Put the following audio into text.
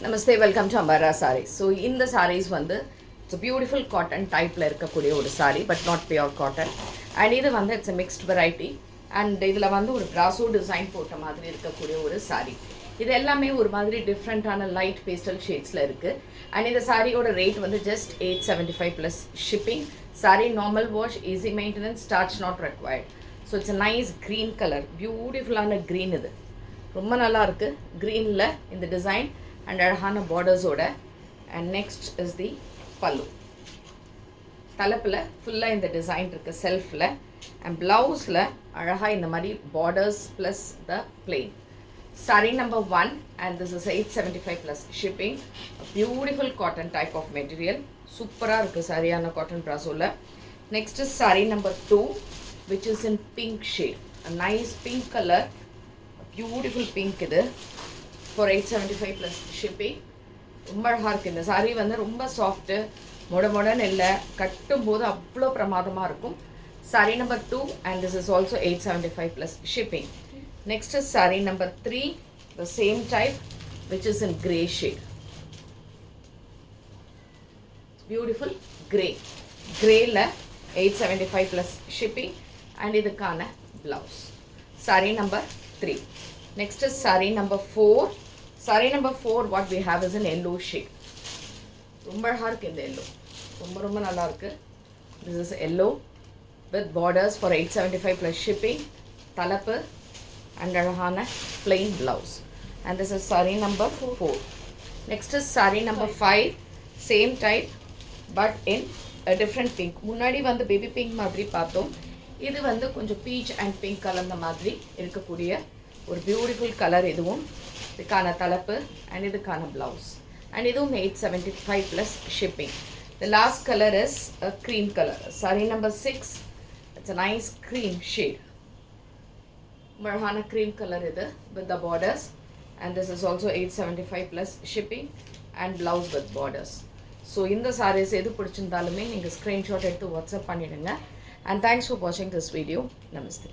Namaste, welcome to Ambara Sarees. So in the sarees it's a beautiful cotton type la irukkakoodiya oru saree but not pure cotton, and idu it's a mixed variety, and idhula oru brasso design போட்ட மாதிரி இருக்கக்கூடிய ஒரு saree. இது எல்லாமே ஒரு மாதிரி டிஃப்ரெண்டான light pastel ஷேட்ஸ்ல இருக்கு, and இந்த சாரியோட rate just 875 plus shipping. Saree normal wash, easy maintenance, starch not required. So it's a nice green color, beautiful ஆன green இது ரொம்ப நல்லா இருக்கு greenல இந்த டிசைன் and அழகான பார்டர்ஸோட. and next is the pallu. தலைப்புல ஃபுல்லா இந்த டிசைன் இருக்கு செல்ஃப்ல, and பிளவுஸ்ல அழகா இந்த மாதிரி borders plus the plain. Saree number 1, and this is 875 plus shipping. A beautiful cotton type of material, சூப்பரா இருக்கு சரியான cotton பிராசோல. next is saree number 2, which is in pink shade, a nice pink color, a beautiful pink இது for 875 plus shipping. ரொம்ப அழகா இருக்கு இந்த saree ரொம்ப soft, மொடமொடன்னு இல்லை, கட்டும் போது அவ்வளோ பிரமாதமாக இருக்கும். saree number 2, and this is also 875 plus shipping. next is saree number 3, the same type, which is in grey shade. Beautiful grey, greyல 875 plus shipping, and இதுக்கான blouse. saree number 3. next is saree number 4. saree number 4, what we have is an yellow shade. ரொம்ப அழகா இருக்கு இந்த yellow, ரொம்ப நல்லா இருக்கு. this is yellow with borders for 875 plus shipping, தலைப்பு and அழகான plain blouse, and this is saree number 4. next is saree number 5, same type but in a different pink. முன்னாடி baby pink மாதிரி பார்த்தோம், இது கொஞ்சம் peach and pink கலந்த மாதிரி இருக்கக்கூடிய ஒரு பியூட்டிஃபுல் கலர். இதுவும் இதுக்கான தலைப்பு and இதுக்கான blouse, and இதுவும் 875 plus shipping. the last color is a cream color, saree number 6. it's a nice cream shade, அழகான cream color இது with the borders, and this is also 875 plus shipping and blouse with borders. so இந்த sarees எது பிடிச்சிருந்தாலுமே நீங்க screenshot எடுத்து WhatsApp பண்ணிடுங்க. and thanks for watching this video. Namaste.